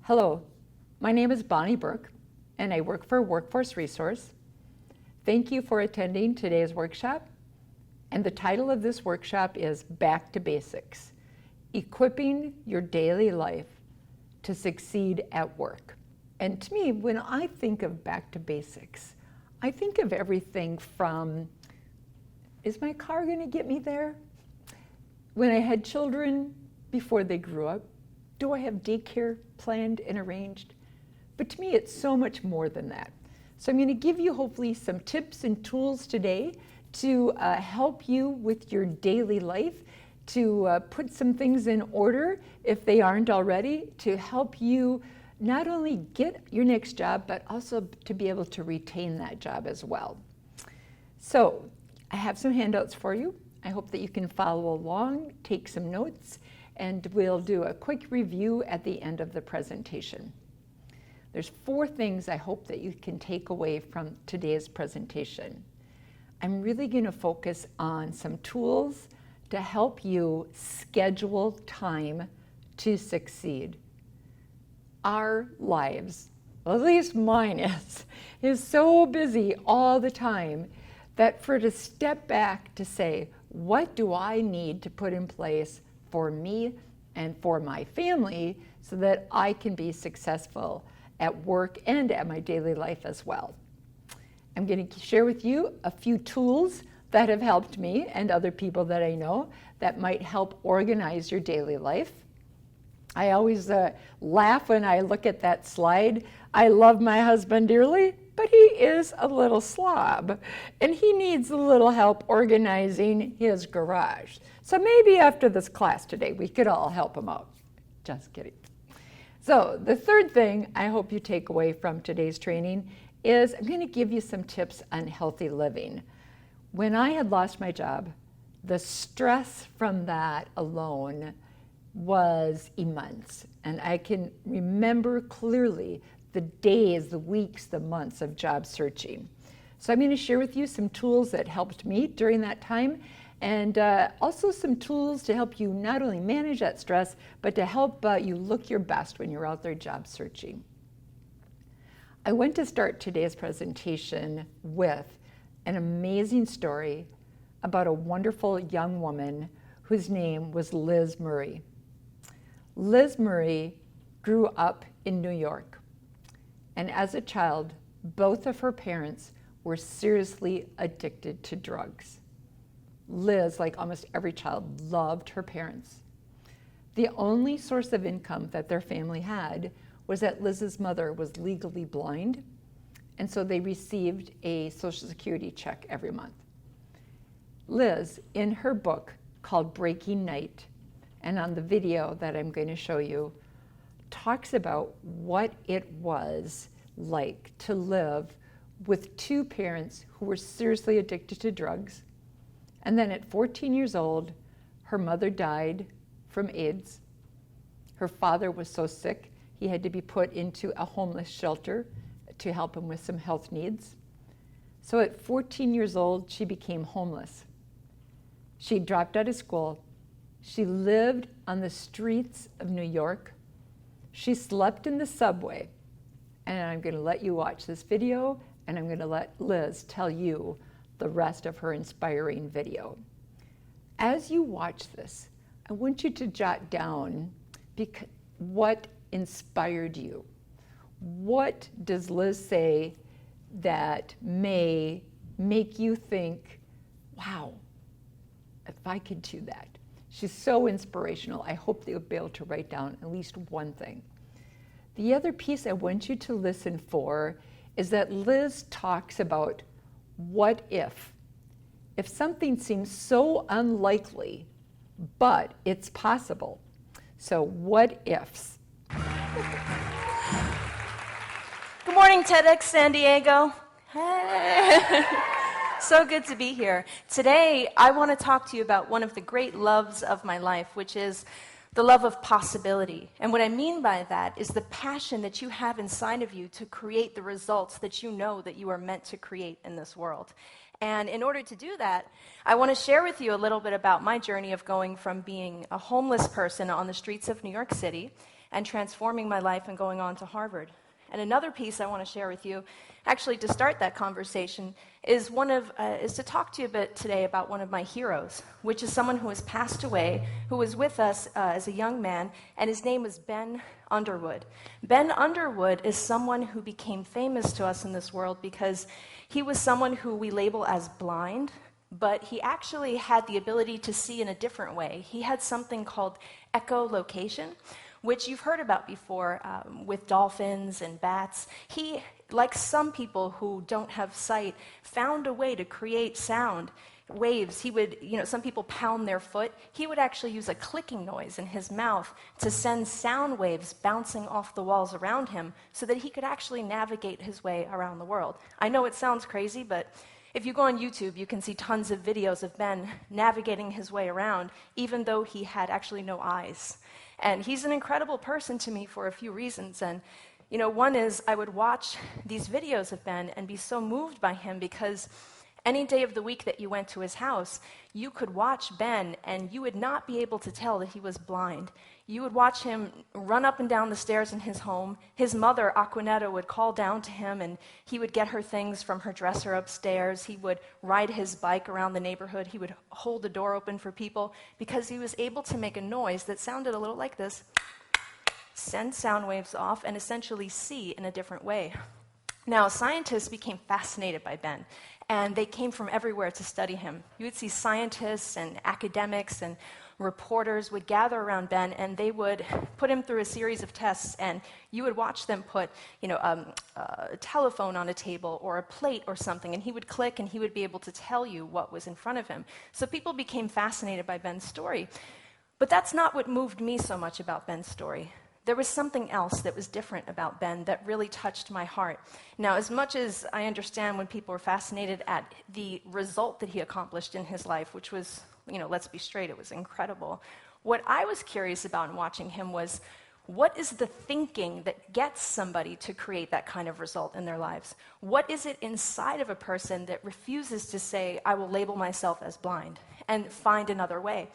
Hello, my name is Bonnie Burke, and I work for Workforce Resource. Thank you for attending today's workshop, and the title of this workshop is Back to Basics, Equipping Your Daily Life to Succeed at Work. And to me, when I think of back to basics, I think of everything from, is my car going to get me there? When I had children before they grew up, do I have daycare planned and arranged? But to me, it's so much more than that. So I'm going to give you hopefully some tips and tools today to help you with your daily life, to put some things in order if they aren't already, to help you not only get your next job, but also to be able to retain that job as well. So I have some handouts for you. I hope that you can follow along, take some notes, and we'll do a quick review at the end of the presentation. There's 4 things I hope that you can take away from today's presentation. I'm really going to focus on some tools to help you schedule time to succeed. Our lives, at least mine is so busy all the time that to step back to say, what do I need to put in place for me and for my family so that I can be successful at work and at my daily life as well. I'm going to share with you a few tools that have helped me and other people that I know that might help organize your daily life. I always laugh when I look at that slide. I love my husband dearly, but he is a little slob, and he needs a little help organizing his garage. So maybe after this class today, we could all help him out. Just kidding. So the third thing I hope you take away from today's training is I'm going to give you some tips on healthy living. When I had lost my job, the stress from that alone was immense. And I can remember clearly the days, the weeks, the months of job searching. So I'm going to share with you some tools that helped me during that time, and also some tools to help you not only manage that stress, but to help you look your best when you're out there job searching. I want to start today's presentation with an amazing story about a wonderful young woman whose name was Liz Murray. Liz Murray grew up in New York. And as a child, both of her parents were seriously addicted to drugs. Liz, like almost every child, loved her parents. The only source of income that their family had was that Liz's mother was legally blind, and so they received a Social Security check every month. Liz, in her book called Breaking Night, and on the video that I'm going to show you, talks about what it was like to live with 2 parents who were seriously addicted to drugs. And then at 14 years old, her mother died from AIDS. Her father was so sick, he had to be put into a homeless shelter to help him with some health needs. So at 14 years old, she became homeless. She dropped out of school. She lived on the streets of New York. She slept in the subway. And I'm going to let you watch this video, and I'm going to let Liz tell you the rest of her inspiring video. As you watch this, I want you to jot down what inspired you. What does Liz say that may make you think, wow, if I could do that? She's so inspirational. I hope that you'll be able to write down at least one thing. The other piece I want you to listen for is that Liz talks about what if. If something seems so unlikely, but it's possible. So what ifs? Good morning, TEDx San Diego. Hey. So good to be here. Today, I want to talk to you about one of the great loves of my life, which is the love of possibility. And what I mean by that is the passion that you have inside of you to create the results that you know that you are meant to create in this world. And in order to do that, I want to share with you a little bit about my journey of going from being a homeless person on the streets of New York City and transforming my life and going on to Harvard. And another piece I want to share with you, actually to start that conversation, is to talk to you a bit today about one of my heroes, which is someone who has passed away, who was with us as a young man, and his name was Ben Underwood. Ben Underwood is someone who became famous to us in this world because he was someone who we label as blind, but he actually had the ability to see in a different way. He had something called echolocation, which you've heard about before with dolphins and bats. He, like some people who don't have sight, found a way to create sound waves. He would, some people pound their foot. He would actually use a clicking noise in his mouth to send sound waves bouncing off the walls around him so that he could actually navigate his way around the world. I know it sounds crazy, but if you go on YouTube, you can see tons of videos of Ben navigating his way around, even though he had actually no eyes. And he's an incredible person to me for a few reasons. And, one is I would watch these videos of Ben and be so moved by him because any day of the week that you went to his house, you could watch Ben and you would not be able to tell that he was blind. You would watch him run up and down the stairs in his home. His mother, Aquanetta, would call down to him and he would get her things from her dresser upstairs. He would ride his bike around the neighborhood. He would hold the door open for people because he was able to make a noise that sounded a little like this, send sound waves off, and essentially see in a different way. Now, scientists became fascinated by Ben, and they came from everywhere to study him. You would see scientists and academics and reporters would gather around Ben, and they would put him through a series of tests, and you would watch them put, a telephone on a table or a plate or something, and he would click, and he would be able to tell you what was in front of him. So people became fascinated by Ben's story. But that's not what moved me so much about Ben's story. There was something else that was different about Ben that really touched my heart. Now, as much as I understand when people are fascinated at the result that he accomplished in his life, which was, let's be straight, it was incredible. What I was curious about in watching him was, what is the thinking that gets somebody to create that kind of result in their lives? What is it inside of a person that refuses to say, I will label myself as blind and find another way?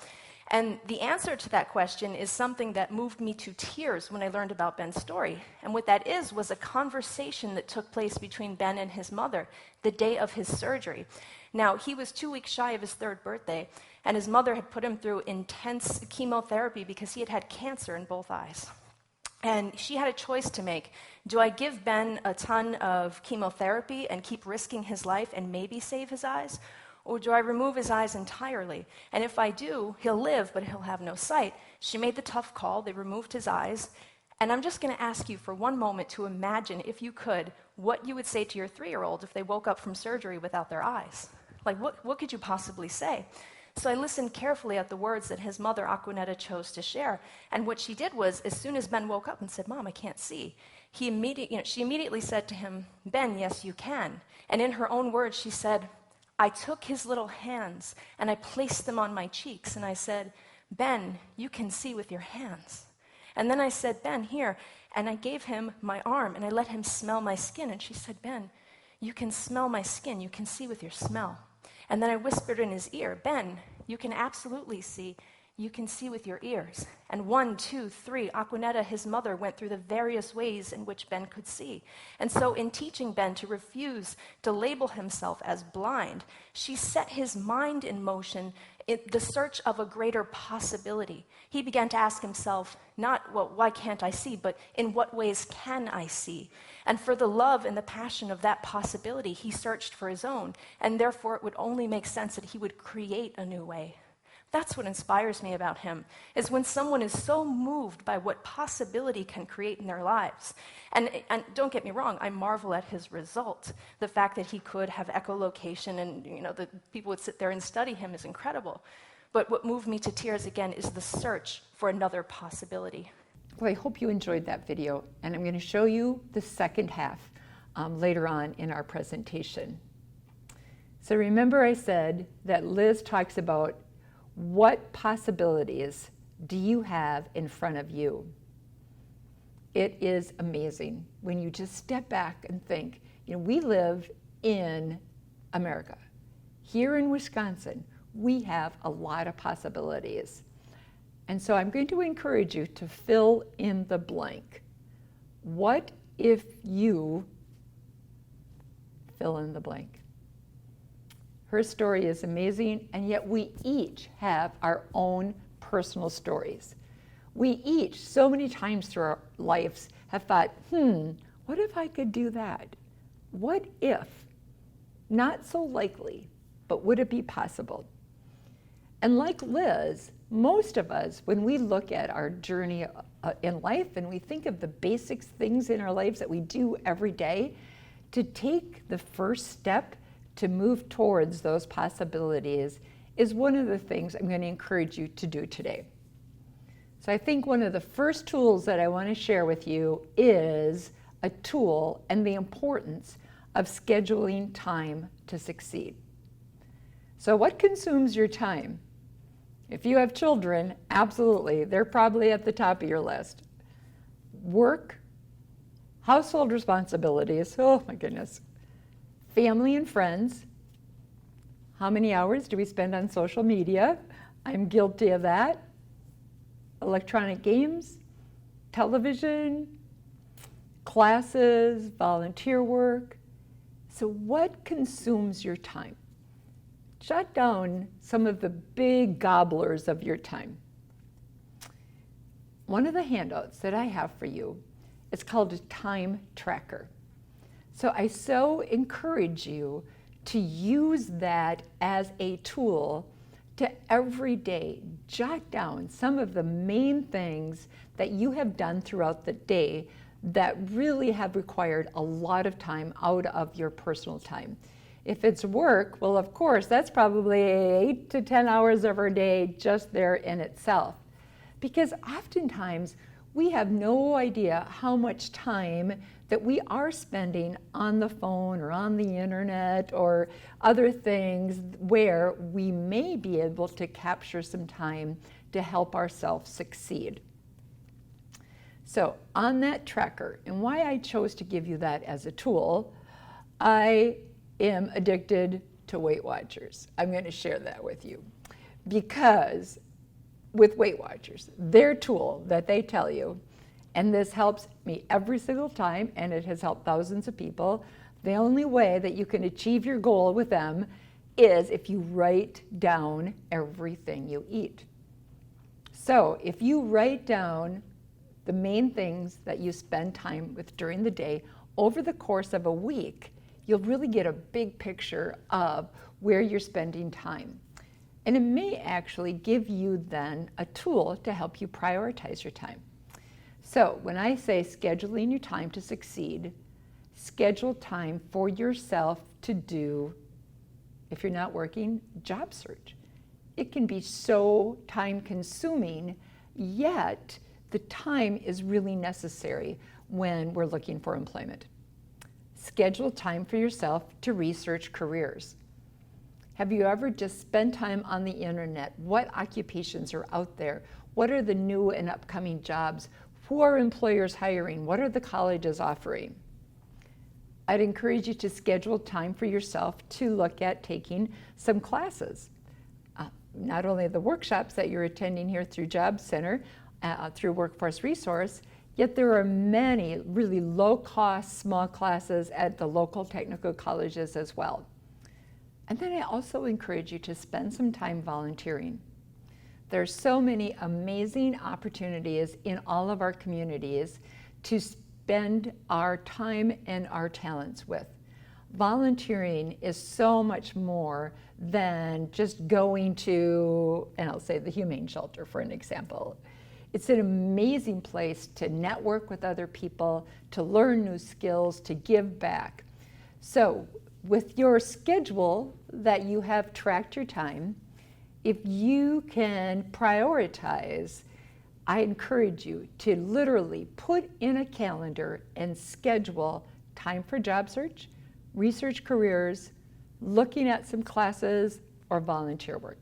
And the answer to that question is something that moved me to tears when I learned about Ben's story. And what that was a conversation that took place between Ben and his mother the day of his surgery. Now, he was 2 weeks shy of his 3rd birthday, and his mother had put him through intense chemotherapy because he had had cancer in both eyes. And she had a choice to make. Do I give Ben a ton of chemotherapy and keep risking his life and maybe save his eyes? Or do I remove his eyes entirely? And if I do, he'll live, but he'll have no sight. She made the tough call. They removed his eyes. And I'm just going to ask you for one moment to imagine, if you could, what you would say to your 3-year-old if they woke up from surgery without their eyes. Like, what could you possibly say? So I listened carefully at the words that his mother, Aquanetta, chose to share. And what she did was, as soon as Ben woke up and said, Mom, I can't see, she immediately said to him, Ben, yes, you can. And in her own words, she said, I took his little hands and I placed them on my cheeks and I said, Ben, you can see with your hands. And then I said, Ben, here. And I gave him my arm and I let him smell my skin. And she said, Ben, you can smell my skin. You can see with your smell. And then I whispered in his ear, Ben, you can absolutely see. You can see with your ears. And 1, 2, 3, Aquanetta, his mother, went through the various ways in which Ben could see. And so in teaching Ben to refuse to label himself as blind, she set his mind in motion in the search of a greater possibility. He began to ask himself, not, well, why can't I see, but in what ways can I see? And for the love and the passion of that possibility, he searched for his own. And therefore, it would only make sense that he would create a new way. That's what inspires me about him, is when someone is so moved by what possibility can create in their lives. And don't get me wrong, I marvel at his result. The fact that he could have echolocation and the people would sit there and study him is incredible. But what moved me to tears again is the search for another possibility. Well, I hope you enjoyed that video, and I'm going to show you the second half later on in our presentation. So remember I said that Liz talks about what possibilities do you have in front of you? It is amazing when you just step back and think, we live in America. Here in Wisconsin, we have a lot of possibilities. And so I'm going to encourage you to fill in the blank. What if you fill in the blank? Her story is amazing, and yet we each have our own personal stories. We each, so many times through our lives, have thought, what if I could do that? What if? Not so likely, but would it be possible? And like Liz, most of us, when we look at our journey in life and we think of the basic things in our lives that we do every day, to take the first step to move towards those possibilities is one of the things I'm going to encourage you to do today. So I think one of the first tools that I want to share with you is a tool and the importance of scheduling time to succeed. So what consumes your time? If you have children, absolutely, they're probably at the top of your list. Work, household responsibilities, oh my goodness, family and friends. How many hours do we spend on social media? I'm guilty of that. Electronic games, television, classes, volunteer work. So what consumes your time? Jot down some of the big gobblers of your time. One of the handouts that I have for you is called a time tracker. So I so encourage you to use that as a tool to every day jot down some of the main things that you have done throughout the day that really have required a lot of time out of your personal time. If it's work, well, of course, that's probably 8 to 10 hours of our day just there in itself. Because oftentimes we have no idea how much time that we are spending on the phone or on the internet or other things where we may be able to capture some time to help ourselves succeed. So on that tracker, and why I chose to give you that as a tool, I am addicted to Weight Watchers. I'm going to share that with you because with Weight Watchers, their tool that they tell you, and this helps me every single time, and it has helped thousands of people, the only way that you can achieve your goal with them is if you write down everything you eat. So if you write down the main things that you spend time with during the day over the course of a week, you'll really get a big picture of where you're spending time. And it may actually give you then a tool to help you prioritize your time. So when I say scheduling your time to succeed, schedule time for yourself to do, if you're not working, job search. It can be so time consuming, yet the time is really necessary when we're looking for employment. Schedule time for yourself to research careers. Have you ever just spent time on the internet? What occupations are out there? What are the new and upcoming jobs? Who are employers hiring? What are the colleges offering? I'd encourage you to schedule time for yourself to look at taking some classes. Not only the workshops that you're attending here through Job Center, through Workforce Resource, yet there are many really low-cost small classes at the local technical colleges as well. And then I also encourage you to spend some time volunteering. There's so many amazing opportunities in all of our communities to spend our time and our talents with. Volunteering is so much more than just going to, and I'll say the Humane Shelter for an example. It's an amazing place to network with other people, to learn new skills, to give back. So with your schedule that you have tracked your time, if you can prioritize, I encourage you to literally put in a calendar and schedule time for job search, research careers, looking at some classes, or volunteer work.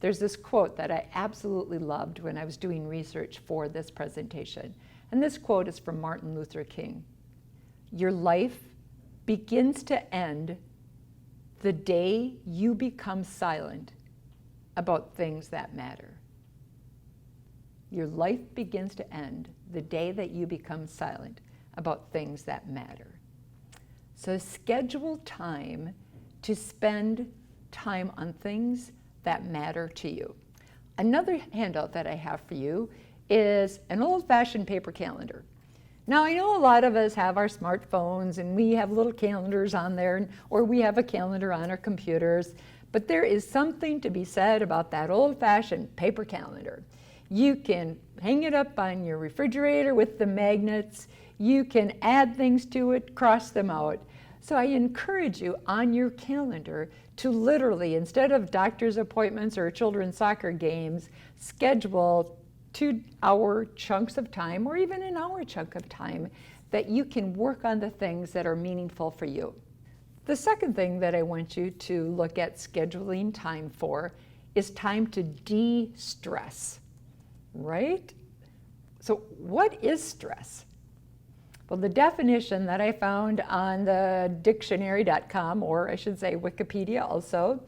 There's this quote that I absolutely loved when I was doing research for this presentation. And this quote is from Martin Luther King. Your life begins to end the day you become silent about things that matter. your life begins to end the day that you become silent about things that matter. So schedule time to spend time on things that matter to you. Another handout that I have for you is an old-fashioned paper calendar. Now, I know a lot of us have our smartphones and we have little calendars on there, or we have a calendar on our computers, but there is something to be said about that old-fashioned paper calendar. You can hang it up on your refrigerator with the magnets. You can add things to it, cross them out. So I encourage you on your calendar to literally, instead of doctor's appointments or children's soccer games, schedule 2-hour chunks of time or even an hour chunk of time that you can work on the things that are meaningful for you. The second thing that I want you to look at scheduling time for is time to de-stress, right? So what is stress? Well, the definition that I found on the dictionary.com, or I should say Wikipedia also,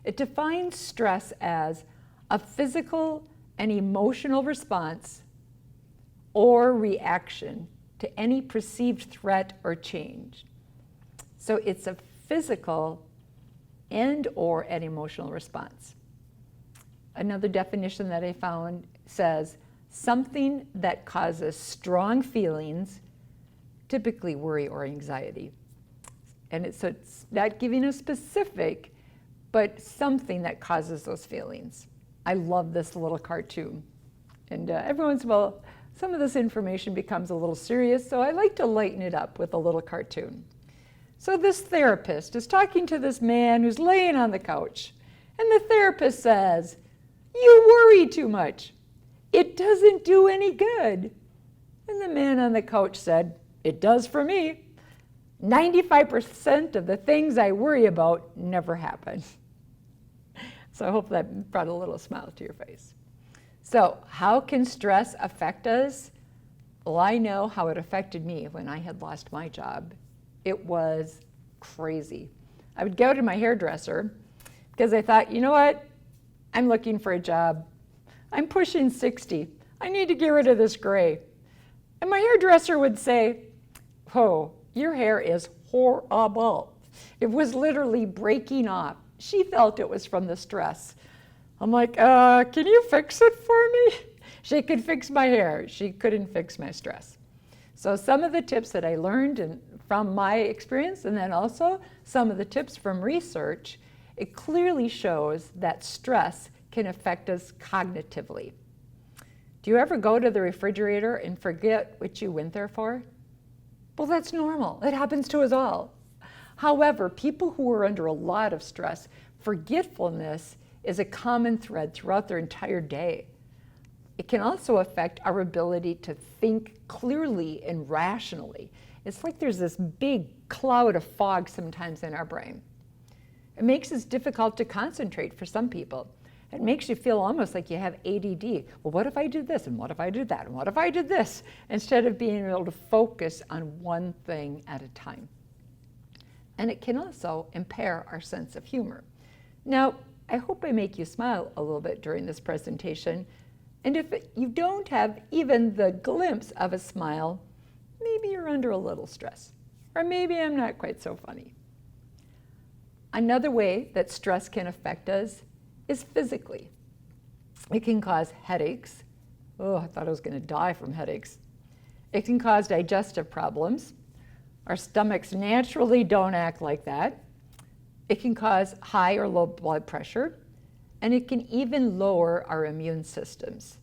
it defines stress as a physical and emotional response or reaction to any perceived threat or change. So it's a physical and or an emotional response. Another definition that I found says something that causes strong feelings, typically worry or anxiety. And it's not giving a specific, but something that causes those feelings. I love this little cartoon. And every once in a while, some of this information becomes a little serious, so I like to lighten it up with a little cartoon. So this therapist is talking to this man who's laying on the couch, and the therapist says, "You worry too much. It doesn't do any good." And the man on the couch said, "It does for me. 95% of the things I worry about never happen." So I hope that brought a little smile to your face. So how can stress affect us? Well, I know how it affected me when I had lost my job. It was crazy. I would go to my hairdresser because I thought, you know what? I'm looking for a job. I'm pushing 60. I need to get rid of this gray. And my hairdresser would say, "Oh, your hair is horrible." It was literally breaking off. She felt it was from the stress. I'm like, can you fix it for me? She could fix my hair. She couldn't fix my stress. So some of the tips that I learned from my experience, and then also some of the tips from research, it clearly shows that stress can affect us cognitively. Do you ever go to the refrigerator and forget what you went there for? Well, that's normal. It happens to us all. However, people who are under a lot of stress, forgetfulness is a common thread throughout their entire day. It can also affect our ability to think clearly and rationally. It's like there's this big cloud of fog sometimes in our brain. It makes it difficult to concentrate for some people. It makes you feel almost like you have ADD. Well, what if I did this? And what if I did that? And what if I did this? Instead of being able to focus on one thing at a time. And it can also impair our sense of humor. Now, I hope I make you smile a little bit during this presentation. And if you don't have even the glimpse of a smile, maybe you're under a little stress. Or maybe I'm not quite so funny. Another way that stress can affect us is physically. It can cause headaches. Oh, I thought I was going to die from headaches. It can cause digestive problems. Our stomachs naturally don't act like that. It can cause high or low blood pressure, and it can even lower our immune systems.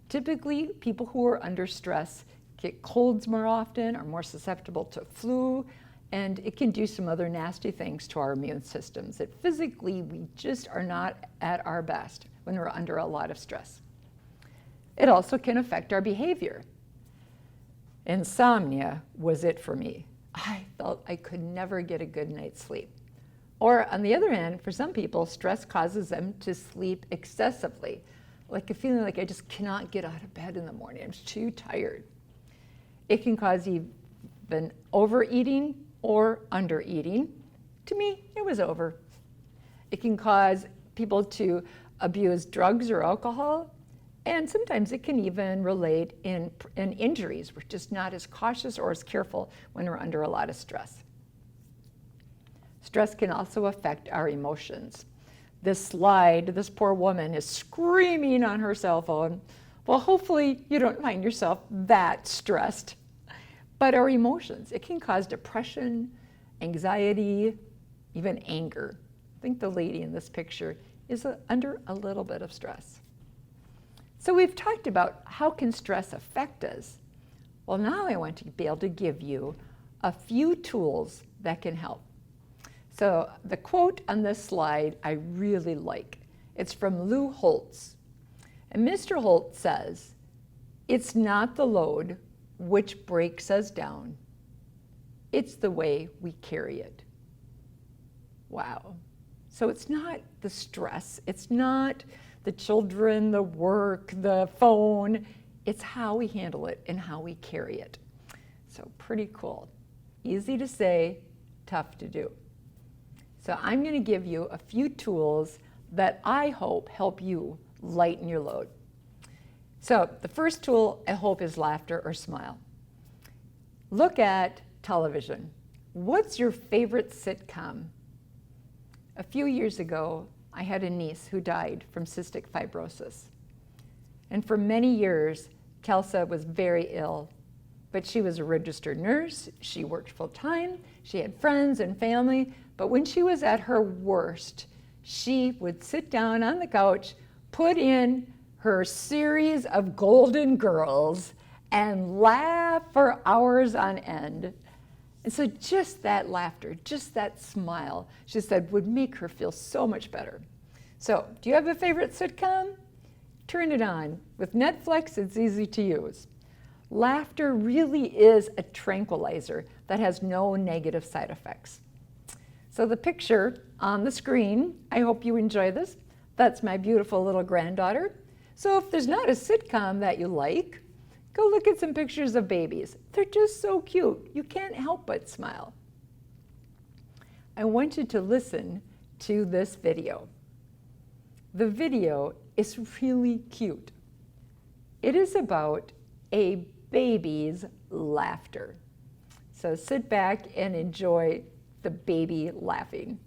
Typically, people who are under stress get colds more often, are more susceptible to flu, and it can do some other nasty things to our immune systems. That physically, we just are not at our best when we're under a lot of stress. It also can affect our behavior. Insomnia was it for me. I felt I could never get a good night's sleep. Or on the other hand, for some people, stress causes them to sleep excessively, like a feeling like I just cannot get out of bed in the morning. I'm too tired. It can cause even overeating or undereating. To me, it was over. It can cause people to abuse drugs or alcohol, And sometimes it can even relate in injuries. We're just not as cautious or as careful when we're under a lot of stress. Stress can also affect our emotions. This slide, this poor woman is screaming on her cell phone. Well, hopefully you don't find yourself that stressed. But our emotions, it can cause depression, anxiety, even anger. I think the lady in this picture is under a little bit of stress. So we've talked about how can stress affect us. Well, now I want to be able to give you a few tools that can help. So the quote on this slide I really like. It's from Lou Holtz. And Mr. Holtz says, "It's not the load which breaks us down. It's the way we carry it." Wow. So it's not the stress, it's not the children, the work, the phone. It's how we handle it and how we carry it. So pretty cool. Easy to say, tough to do. So I'm going to give you a few tools that I hope help you lighten your load. So the first tool I hope is laughter or smile. Look at television. What's your favorite sitcom? A few years ago, I had a niece who died from cystic fibrosis. And for many years, Telsa was very ill, but she was a registered nurse, she worked full time, she had friends and family, but when she was at her worst, she would sit down on the couch, put in her series of Golden Girls, and laugh for hours on end. And so just that laughter, just that smile, she said, would make her feel so much better. So, do you have a favorite sitcom? Turn it on. With Netflix, it's easy to use. Laughter really is a tranquilizer that has no negative side effects. So the picture on the screen, I hope you enjoy this. That's my beautiful little granddaughter. So if there's not a sitcom that you like, go look at some pictures of babies. They're just so cute. You can't help but smile. I want you to listen to this video. The video is really cute. It is about a baby's laughter. So sit back and enjoy the baby laughing.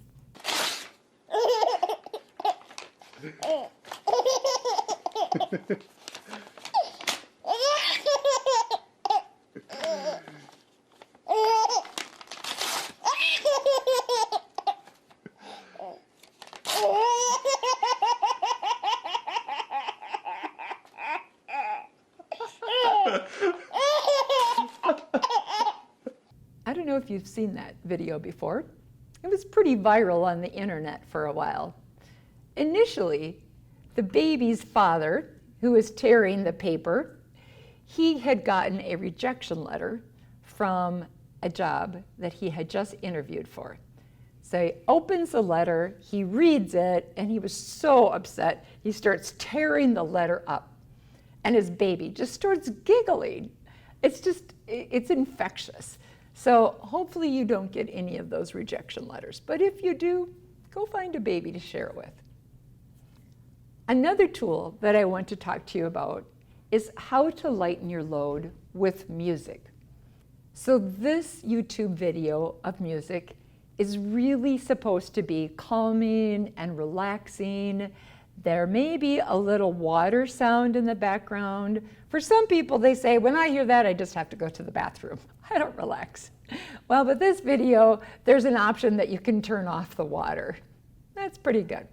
I don't know if you've seen that video before. It was pretty viral on the internet for a while. Initially, the baby's father, who was tearing the paper, he had gotten a rejection letter from a job that he had just interviewed for. So he opens the letter, he reads it, and he was so upset. He starts tearing the letter up, and his baby just starts giggling. It's infectious. So hopefully you don't get any of those rejection letters. But if you do, go find a baby to share it with. Another tool that I want to talk to you about is how to lighten your load with music. So this YouTube video of music is really supposed to be calming and relaxing. There may be a little water sound in the background. For some people, they say, when I hear that, I just have to go to the bathroom. I don't relax. Well, with this video, there's an option that you can turn off the water. That's pretty good.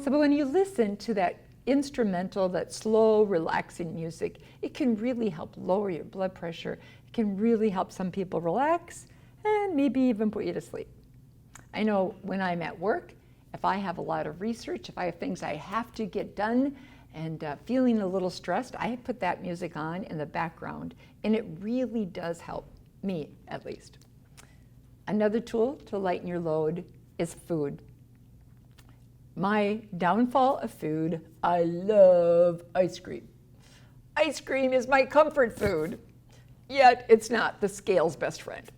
So when you listen to that instrumental, that slow, relaxing music, it can really help lower your blood pressure. It can really help some people relax and maybe even put you to sleep. I know when I'm at work if I have a lot of research, if I have things I have to get done and feeling a little stressed, I put that music on in the background, and it really does help me, at least. Another tool to lighten your load is food. My downfall of food, I love ice cream. Ice cream is my comfort food, yet it's not the scale's best friend.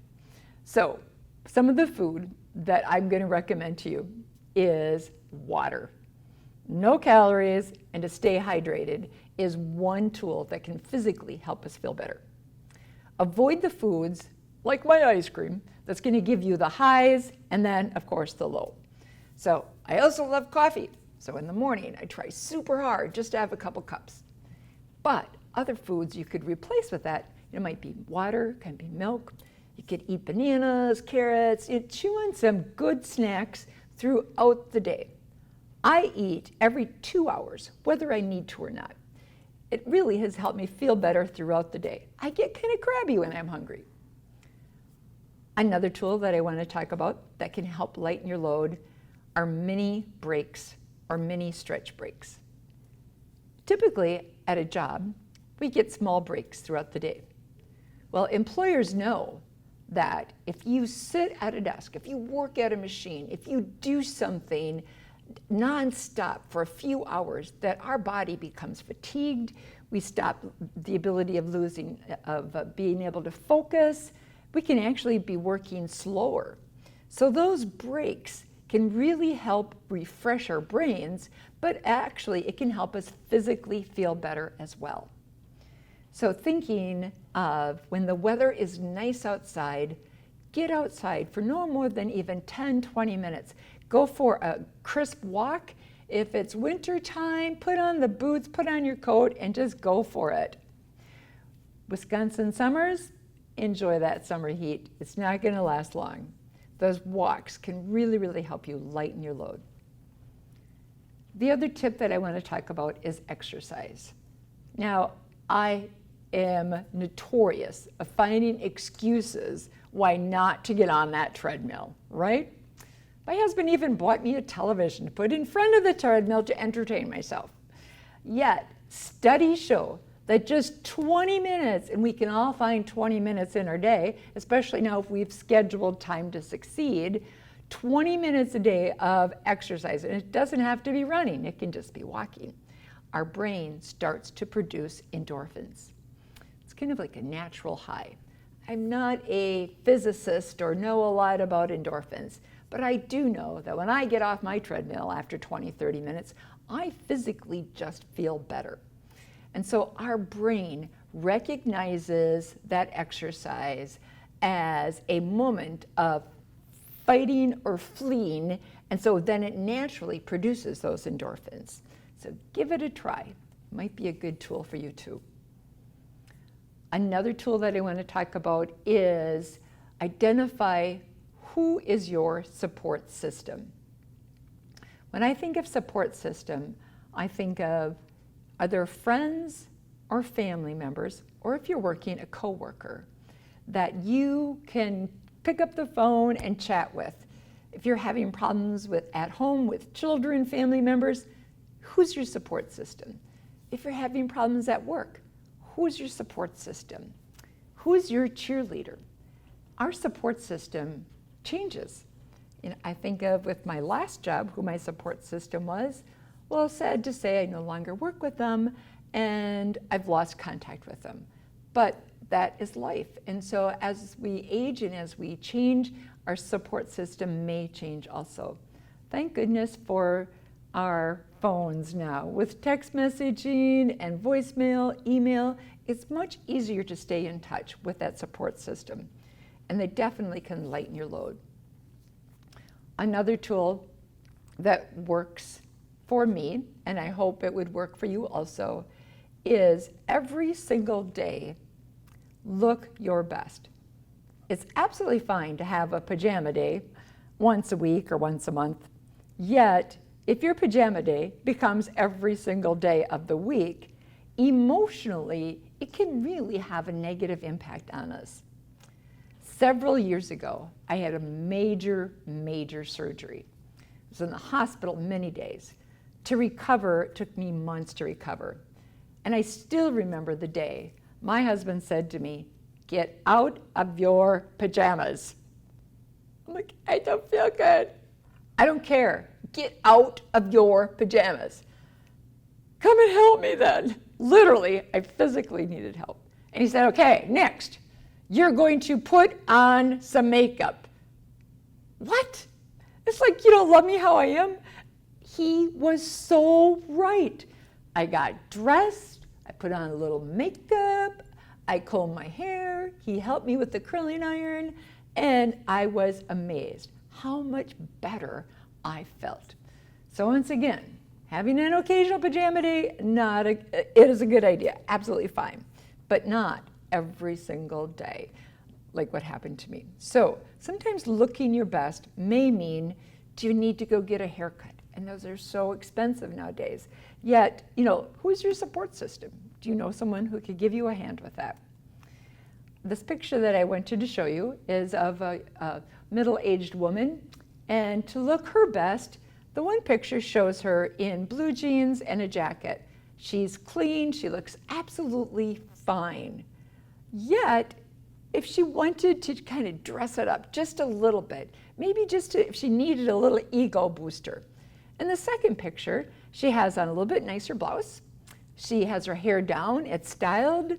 So some of the food that I'm going to recommend to you is water. No calories, and to stay hydrated is one tool that can physically help us feel better. Avoid the foods, like my ice cream, that's going to give you the highs and then, of course, the low. So I also love coffee. So in the morning, I try super hard just to have a couple cups. But other foods you could replace with that, it might be water, can be milk. You could eat bananas, carrots, you chew on some good snacks throughout the day. I eat every 2 hours, whether I need to or not. It really has helped me feel better throughout the day. I get kind of crabby when I'm hungry. Another tool that I want to talk about that can help lighten your load are mini breaks or mini stretch breaks. Typically, at a job, we get small breaks throughout the day. Well, employers know that if you sit at a desk, if you work at a machine, if you do something nonstop for a few hours, that our body becomes fatigued. We stop the ability of being able to focus. We can actually be working slower. So those breaks can really help refresh our brains, but actually it can help us physically feel better as well. So thinking of when the weather is nice outside, get outside for no more than even 10, 20 minutes. Go for a crisp walk. If it's winter time, put on the boots, put on your coat, and just go for it. Wisconsin summers, enjoy that summer heat. It's not going to last long. Those walks can really, really help you lighten your load. The other tip that I want to talk about is exercise. Now, I am notorious of finding excuses why not to get on that treadmill, right? My husband even bought me a television to put in front of the treadmill to entertain myself. Yet, studies show that just 20 minutes, and we can all find 20 minutes in our day, especially now if we've scheduled time to succeed, 20 minutes a day of exercise. And it doesn't have to be running, it can just be walking. Our brain starts to produce endorphins. It's kind of like a natural high. I'm not a physicist or know a lot about endorphins, but I do know that when I get off my treadmill after 20, 30 minutes, I physically just feel better. And so our brain recognizes that exercise as a moment of fighting or fleeing, and so then it naturally produces those endorphins. So give it a try. Might be a good tool for you too. Another tool that I want to talk about is identify who is your support system. When I think of support system, I think of, are there friends or family members, or if you're working, a coworker, that you can pick up the phone and chat with? If you're having problems at home with children, family members, who's your support system? If you're having problems at work, who's your support system? Who's your cheerleader? Our support system changes. I think of with my last job, who my support system was. Well, sad to say, I no longer work with them, and I've lost contact with them. But that is life. And so as we age and as we change, our support system may change also. Thank goodness for our phones now. With text messaging and voicemail, email, it's much easier to stay in touch with that support system. And they definitely can lighten your load. Another tool that works for me, and I hope it would work for you also, is every single day, look your best. It's absolutely fine to have a pajama day once a week or once a month, yet if your pajama day becomes every single day of the week, emotionally, it can really have a negative impact on us. Several years ago, I had a major surgery. was in the hospital many days. To recover, it took me months to recover. And I still remember the day my husband said to me, "Get out of your pajamas." I'm like, "I don't feel good." "I don't care. Get out of your pajamas." "Come and help me then." Literally, I physically needed help. And he said, "Okay, next, you're going to put on some makeup." What? It's like, you don't love me how I am? He was so right. I got dressed, I put on a little makeup, I combed my hair, he helped me with the curling iron, and I was amazed how much better I felt. So once again, having an occasional pajama day, it is a good idea, absolutely fine, but not every single day, like what happened to me. So sometimes looking your best may mean, do you need to go get a haircut? And those are so expensive nowadays. Yet, who's your support system? Do you know someone who could give you a hand with that? This picture that I wanted to show you is of a middle-aged woman. And to look her best, the one picture shows her in blue jeans and a jacket. She's clean, she looks absolutely fine. Yet, if she wanted to kind of dress it up just a little bit, maybe if she needed a little ego booster. In the second picture, she has on a little bit nicer blouse. She has her hair down, it's styled.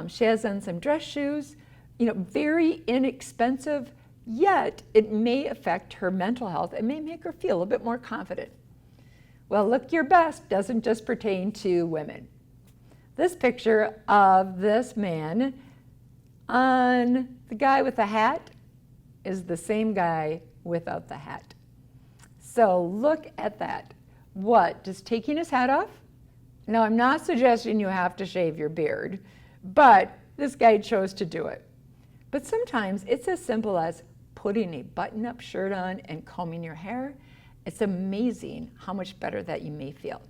She has on some dress shoes, very inexpensive, yet it may affect her mental health and may make her feel a little bit more confident. Well, look your best doesn't just pertain to women. This picture of this man on the guy with the hat is the same guy without the hat. So look at that. What, just taking his hat off? Now, I'm not suggesting you have to shave your beard, but this guy chose to do it. But sometimes it's as simple as putting a button-up shirt on and combing your hair. It's amazing how much better that you may feel.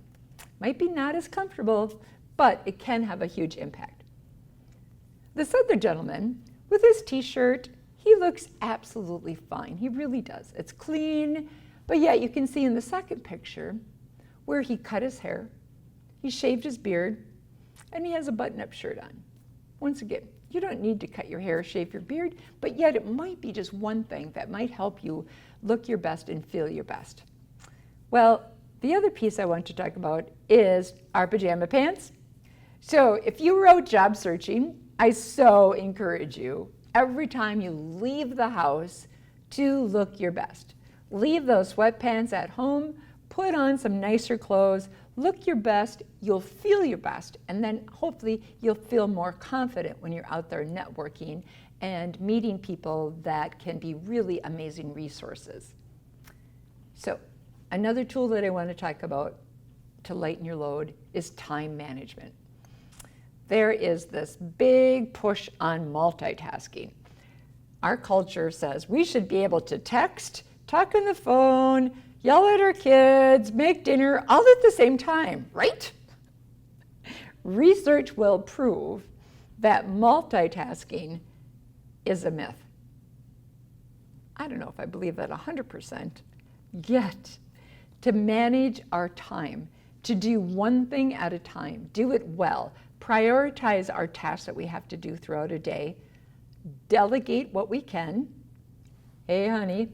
Might be not as comfortable, but it can have a huge impact. This other gentleman with his t-shirt, he looks absolutely fine. He really does. It's clean, but yet you can see in the second picture where he cut his hair, he shaved his beard, and he has a button-up shirt on. Once again, you don't need to cut your hair, shave your beard, but yet it might be just one thing that might help you look your best and feel your best. Well, the other piece I want to talk about is our pajama pants. So if you were out job searching, I so encourage you every time you leave the house to look your best. Leave those sweatpants at home, put on some nicer clothes, look your best, you'll feel your best, and then hopefully you'll feel more confident when you're out there networking and meeting people that can be really amazing resources. So another tool that I want to talk about to lighten your load is time management. There is this big push on multitasking. Our culture says we should be able to text, talk on the phone, yell at our kids, make dinner, all at the same time, right? Research will prove that multitasking is a myth. I don't know if I believe that 100%, yet to manage our time, to do one thing at a time, do it well, prioritize our tasks that we have to do throughout a day, delegate what we can. Hey, honey,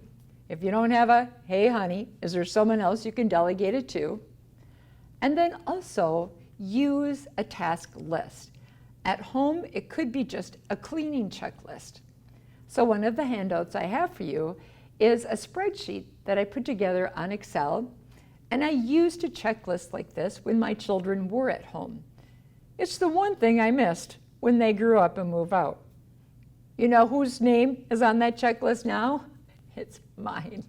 if you don't have a hey, honey, is there someone else you can delegate it to? And then also use a task list. At home, it could be just a cleaning checklist. So one of the handouts I have for you is a spreadsheet that I put together on Excel, and I used a checklist like this when my children were at home. It's the one thing I missed when they grew up and moved out. You know whose name is on that checklist now? It's mine.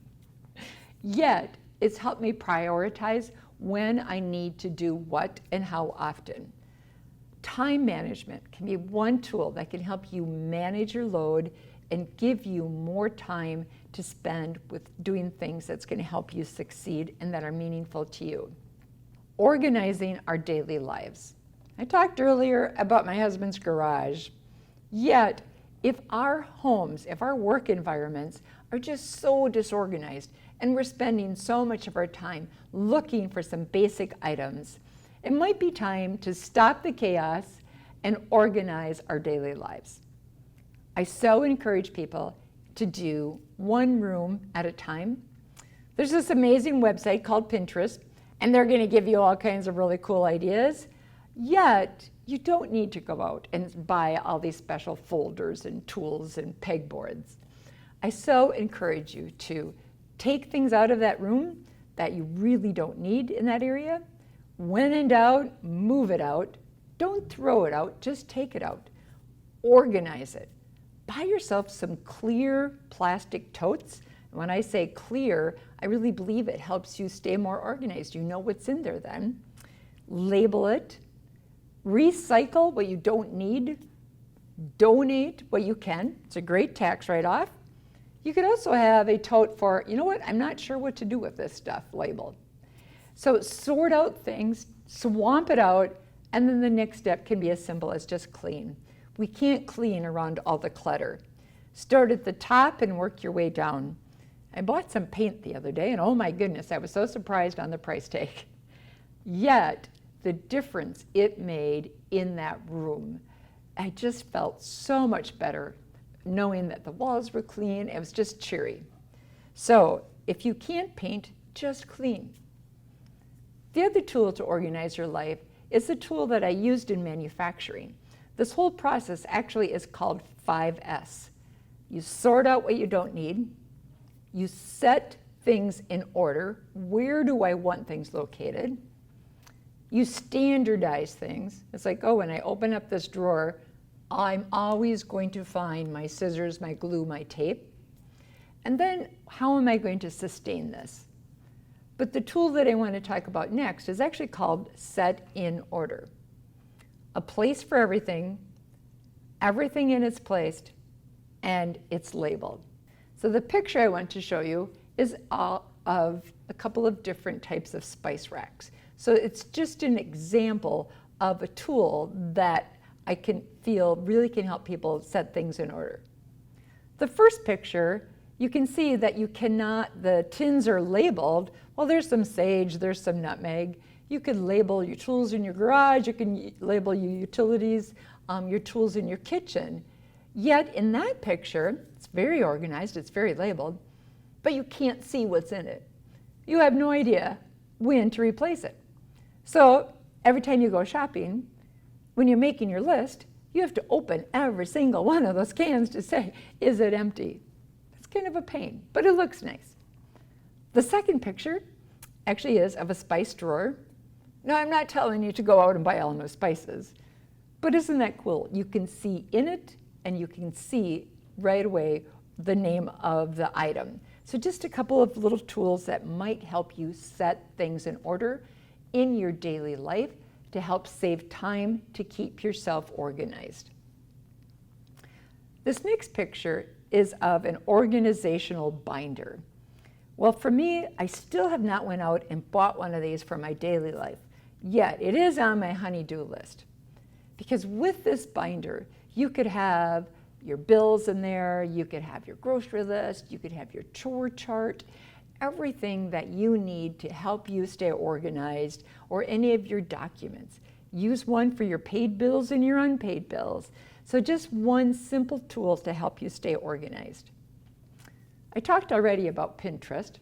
Yet, it's helped me prioritize when I need to do what and how often. Time management can be one tool that can help you manage your load and give you more time to spend with doing things that's going to help you succeed and that are meaningful to you. Organizing our daily lives. I talked earlier about my husband's garage, yet if our homes, if our work environments are just so disorganized, and we're spending so much of our time looking for some basic items. It might be time to stop the chaos and organize our daily lives. I so encourage people to do one room at a time. There's this amazing website called Pinterest, and they're going to give you all kinds of really cool ideas. Yet, you don't need to go out and buy all these special folders and tools and pegboards. I so encourage you to take things out of that room that you really don't need in that area. When in doubt, move it out. Don't throw it out, just take it out. Organize it. Buy yourself some clear plastic totes. When I say clear, I really believe it helps you stay more organized. You know what's in there then. Label it. Recycle what you don't need. Donate what you can. It's a great tax write-off. You could also have a tote for, you know what, I'm not sure what to do with this stuff labeled. So sort out things, swamp it out, and then the next step can be as simple as just clean. We can't clean around all the clutter. Start at the top and work your way down. I bought some paint the other day, and oh my goodness, I was so surprised on the price tag. Yet, the difference it made in that room, I just felt so much better knowing that the walls were clean. It was just cheery. So, if you can't paint, just clean. The other tool to organize your life is a tool that I used in manufacturing. This whole process actually is called 5S. You sort out what you don't need. You set things in order. Where do I want things located? You standardize things. It's like, oh, when I open up this drawer, I'm always going to find my scissors, my glue, my tape. And then how am I going to sustain this? But the tool that I want to talk about next is actually called Set in Order. A place for everything in its place, and it's labeled. So the picture I want to show you is of a couple of different types of spice racks. So it's just an example of a tool that I can feel really can help people set things in order. The first picture, you can see that the tins are labeled. Well, there's some sage, there's some nutmeg. You could label your tools in your garage, you can label your utilities, your tools in your kitchen. Yet in that picture, it's very organized, it's very labeled, but you can't see what's in it. You have no idea when to replace it. So every time you go shopping, when you're making your list, you have to open every single one of those cans to say, is it empty? It's kind of a pain, but it looks nice. The second picture actually is of a spice drawer. Now, I'm not telling you to go out and buy all new spices, but isn't that cool? You can see in it, and you can see right away the name of the item. So just a couple of little tools that might help you set things in order in your daily life to help save time to keep yourself organized. This next picture is of an organizational binder. Well, for me, I still have not went out and bought one of these for my daily life, yet it is on my honey-do list. Because with this binder, you could have your bills in there, you could have your grocery list, you could have your chore chart, everything that you need to help you stay organized, or any of your documents. Use one for your paid bills and your unpaid bills. So just one simple tool to help you stay organized. I talked already about Pinterest,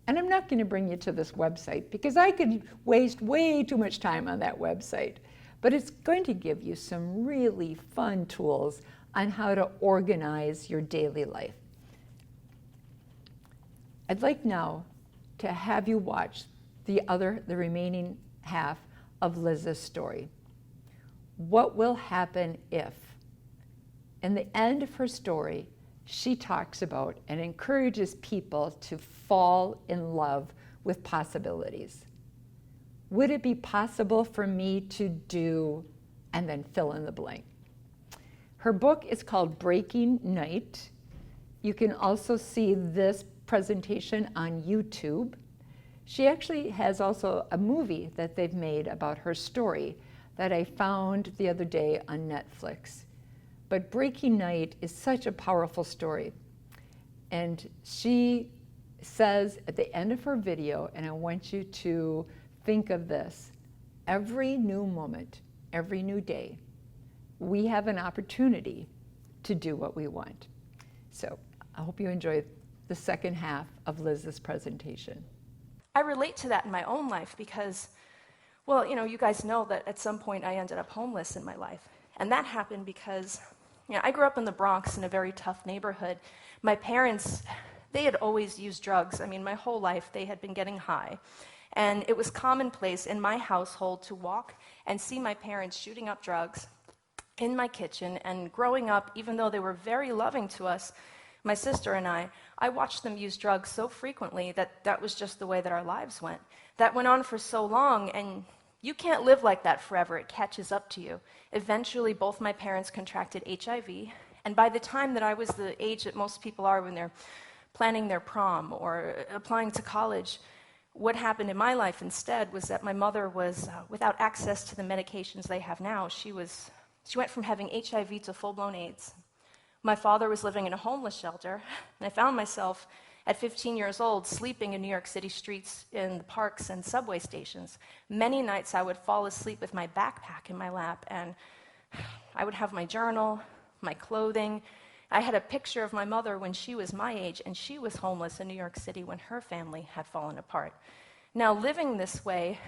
and I'm not going to bring you to this website because I could waste way too much time on that website. But it's going to give you some really fun tools on how to organize your daily life. I'd like now to have you watch the remaining half of Liz's story. What will happen if? In the end of her story, she talks about and encourages people to fall in love with possibilities. Would it be possible for me to do, and then fill in the blank? Her book is called Breaking Night. You can also see this presentation on YouTube. She actually has also a movie that they've made about her story that I found the other day on Netflix. But Breaking Night is such a powerful story. And she says at the end of her video, and I want you to think of this, every new moment, every new day, we have an opportunity to do what we want. So I hope you enjoy the second half of Liz's presentation. I relate to that in my own life because, well, you guys know that at some point I ended up homeless in my life. And that happened because, I grew up in the Bronx in a very tough neighborhood. My parents, they had always used drugs. I mean, my whole life they had been getting high. And it was commonplace in my household to walk and see my parents shooting up drugs in my kitchen. And growing up, even though they were very loving to us, my sister and I watched them use drugs so frequently that was just the way that our lives went. That went on for so long, and you can't live like that forever. It catches up to you. Eventually, both my parents contracted HIV, and by the time that I was the age that most people are when they're planning their prom or applying to college, what happened in my life instead was that my mother was, without access to the medications they have now, she went from having HIV to full-blown AIDS. My father was living in a homeless shelter, and I found myself at 15 years old sleeping in New York City streets in the parks and subway stations. Many nights I would fall asleep with my backpack in my lap, and I would have my journal, my clothing. I had a picture of my mother when she was my age, and she was homeless in New York City when her family had fallen apart. Now, living this way,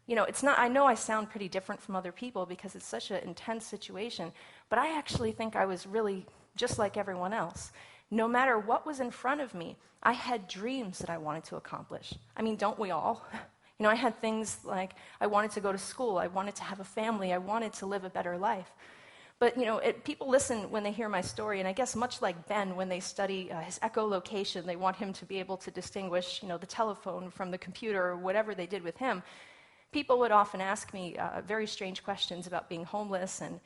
I know I sound pretty different from other people because it's such an intense situation, but I actually think I was really just like everyone else. No matter what was in front of me, I had dreams that I wanted to accomplish. I mean, don't we all? I had things like I wanted to go to school, I wanted to have a family, I wanted to live a better life. But, people listen when they hear my story, and I guess much like Ben, when they study his echolocation, they want him to be able to distinguish, the telephone from the computer or whatever they did with him. People would often ask me very strange questions about being homeless, and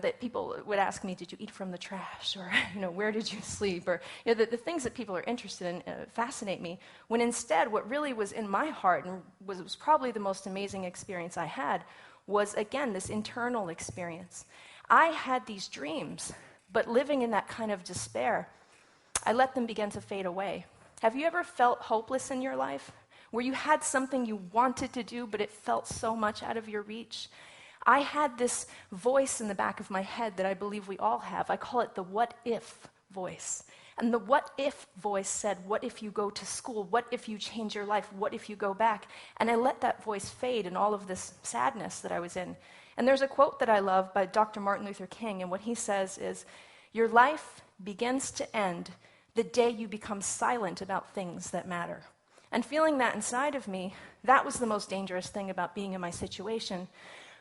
that people would ask me, did you eat from the trash? Or, where did you sleep? Or, the things that people are interested in fascinate me, when instead what really was in my heart, and was probably the most amazing experience I had, was, again, this internal experience. I had these dreams, but living in that kind of despair, I let them begin to fade away. Have you ever felt hopeless in your life? Where you had something you wanted to do, but it felt so much out of your reach? I had this voice in the back of my head that I believe we all have. I call it the what if voice. And the what if voice said, what if you go to school? What if you change your life? What if you go back? And I let that voice fade in all of this sadness that I was in. And there's a quote that I love by Dr. Martin Luther King, and what he says is, your life begins to end the day you become silent about things that matter. And feeling that inside of me, that was the most dangerous thing about being in my situation.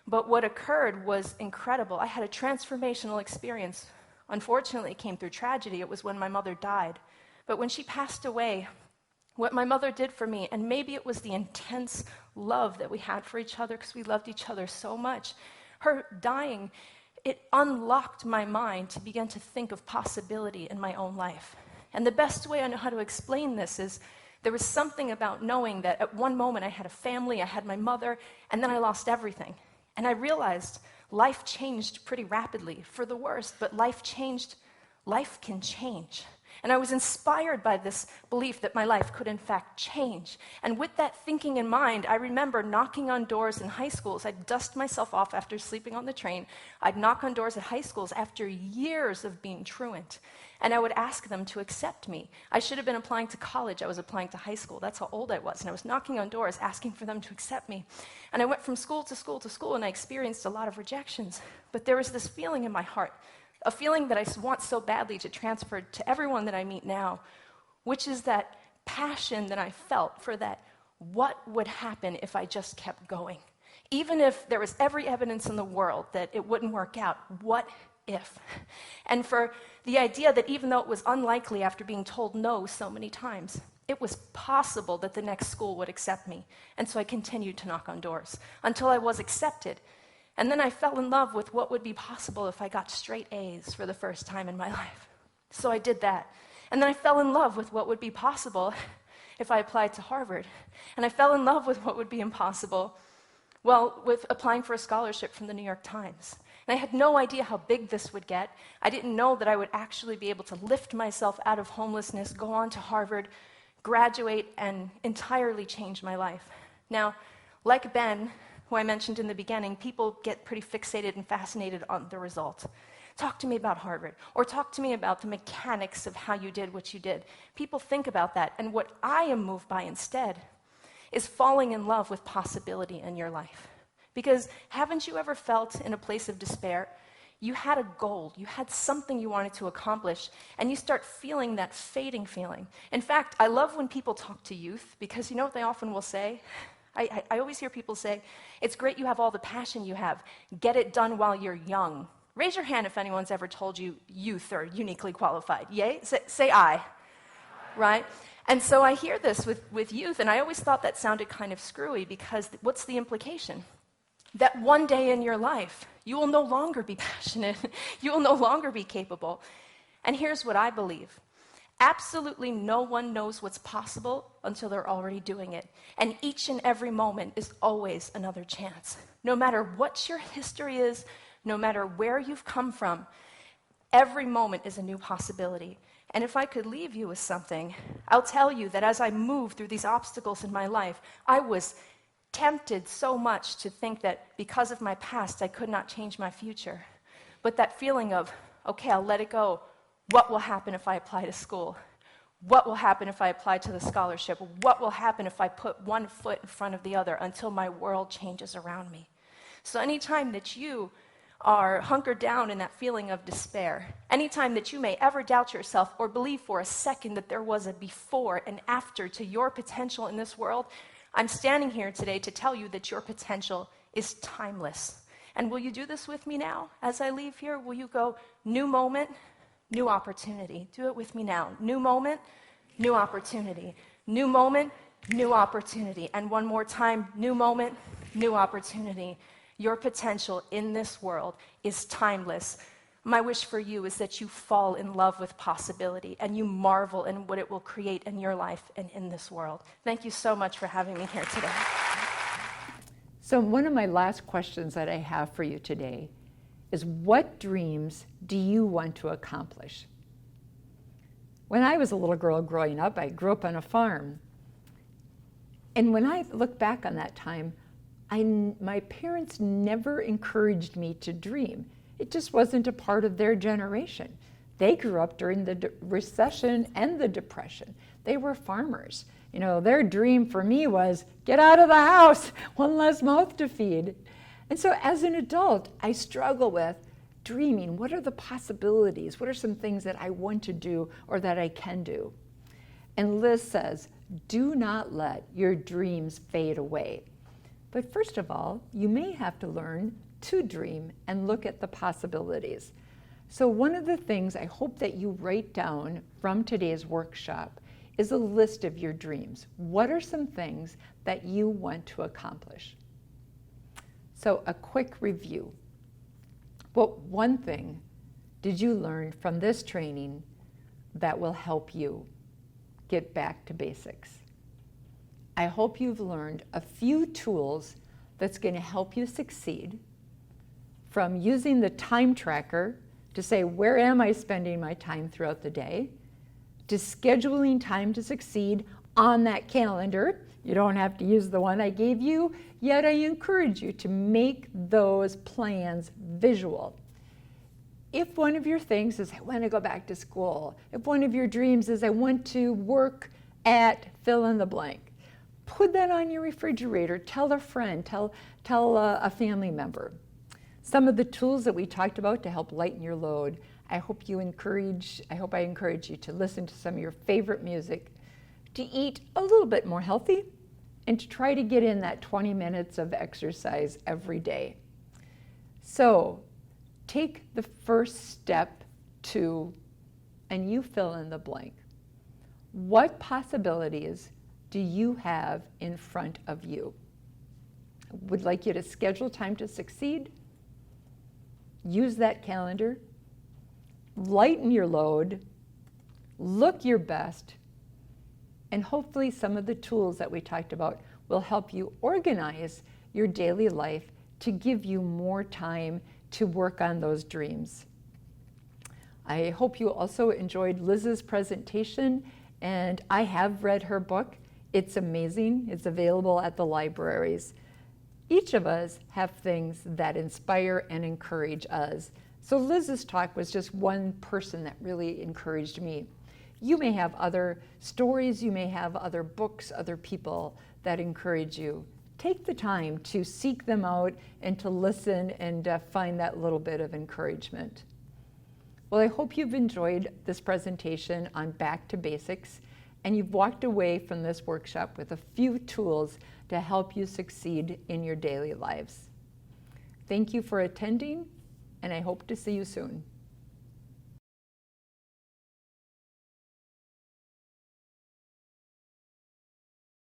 But what occurred was incredible. I had a transformational experience. Unfortunately, it came through tragedy. It was when my mother died. But when she passed away, what my mother did for me, and maybe it was the intense love that we had for each other because we loved each other so much, her dying, it unlocked my mind to begin to think of possibility in my own life. And the best way I know how to explain this is there was something about knowing that at one moment I had a family, I had my mother, and then I lost everything. And I realized life changed pretty rapidly for the worse, but life changed. Life can change. And I was inspired by this belief that my life could in fact change. And with that thinking in mind, I remember knocking on doors in high schools. I'd dust myself off after sleeping on the train. I'd knock on doors at high schools after years of being truant. And I would ask them to accept me. I should have been applying to college. I was applying to high school. That's how old I was. And I was knocking on doors asking for them to accept me. And I went from school to school to school, and I experienced a lot of rejections. But there was this feeling in my heart, a feeling that I want so badly to transfer to everyone that I meet now, which is that passion that I felt for that what would happen if I just kept going. Even if there was every evidence in the world that it wouldn't work out, what if? And for the idea that even though it was unlikely after being told no so many times, it was possible that the next school would accept me. And so I continued to knock on doors until I was accepted. And then I fell in love with what would be possible if I got straight A's for the first time in my life. So I did that. And then I fell in love with what would be possible if I applied to Harvard. And I fell in love with what would be impossible, well, with applying for a scholarship from the New York Times. And I had no idea how big this would get. I didn't know that I would actually be able to lift myself out of homelessness, go on to Harvard, graduate, and entirely change my life. Now, like Ben, who I mentioned in the beginning, people get pretty fixated and fascinated on the result. Talk to me about Harvard, or talk to me about the mechanics of how you did what you did. People think about that, and what I am moved by instead is falling in love with possibility in your life. Because haven't you ever felt in a place of despair? You had a goal, you had something you wanted to accomplish, and you start feeling that fading feeling. In fact, I love when people talk to youth, because you know what they often will say? I always hear people say, it's great you have all the passion you have. Get it done while you're young. Raise your hand if anyone's ever told you youth are uniquely qualified. Yay? Say I. Right? And so I hear this with youth, and I always thought that sounded kind of screwy, because what's the implication? That one day in your life, you will no longer be passionate, you will no longer be capable. And here's what I believe. Absolutely no one knows what's possible until they're already doing it. And each and every moment is always another chance. No matter what your history is, no matter where you've come from, every moment is a new possibility. And if I could leave you with something, I'll tell you that as I moved through these obstacles in my life, I was tempted so much to think that because of my past, I could not change my future. But that feeling of, okay, I'll let it go. What will happen if I apply to school? What will happen if I apply to the scholarship? What will happen if I put one foot in front of the other until my world changes around me? So anytime that you are hunkered down in that feeling of despair, anytime that you may ever doubt yourself or believe for a second that there was a before and after to your potential in this world, I'm standing here today to tell you that your potential is timeless. And will you do this with me now? As I leave here, will you go, new moment, new opportunity? Do it with me now. New moment, new opportunity. New moment, new opportunity. And one more time, new moment, new opportunity. Your potential in this world is timeless. My wish for you is that you fall in love with possibility and you marvel in what it will create in your life and in this world. Thank you so much for having me here today. So one of my last questions that I have for you today is, what dreams do you want to accomplish? When I was a little girl growing up, I grew up on a farm. And when I look back on that time, my parents never encouraged me to dream. It just wasn't a part of their generation. They grew up during the recession and the Depression. They were farmers. You know, their dream for me was, get out of the house, one less mouth to feed. And so as an adult, I struggle with dreaming. What are the possibilities? What are some things that I want to do or that I can do? And Liz says, do not let your dreams fade away. But first of all, you may have to learn to dream and look at the possibilities. So one of the things I hope that you write down from today's workshop is a list of your dreams. What are some things that you want to accomplish? So a quick review. What one thing did you learn from this training that will help you get back to basics? I hope you've learned a few tools that's going to help you succeed, from using the time tracker to say, where am I spending my time throughout the day, to scheduling time to succeed on that calendar. You don't have to use the one I gave you, yet I encourage you to make those plans visual. If one of your things is, I want to go back to school, if one of your dreams is, I want to work at fill in the blank, put that on your refrigerator. Tell a friend, tell a family member. Some of the tools that we talked about to help lighten your load, I hope I encourage you to listen to some of your favorite music, to eat a little bit more healthy, and to try to get in that 20 minutes of exercise every day. So take the first step to, and you fill in the blank. What possibilities do you have in front of you? I would like you to schedule time to succeed. Use that calendar. Lighten your load. Look your best. And hopefully some of the tools that we talked about will help you organize your daily life to give you more time to work on those dreams. I hope you also enjoyed Liz's presentation And I have read her book. It's amazing. It's available at the libraries. Each of us have things that inspire and encourage us. So Liz's talk was just one person that really encouraged me. You may have other stories, you may have other books, other people that encourage you. Take the time to seek them out and to listen and find that little bit of encouragement. Well, I hope you've enjoyed this presentation on Back to Basics, and you've walked away from this workshop with a few tools to help you succeed in your daily lives. Thank you for attending, and I hope to see you soon.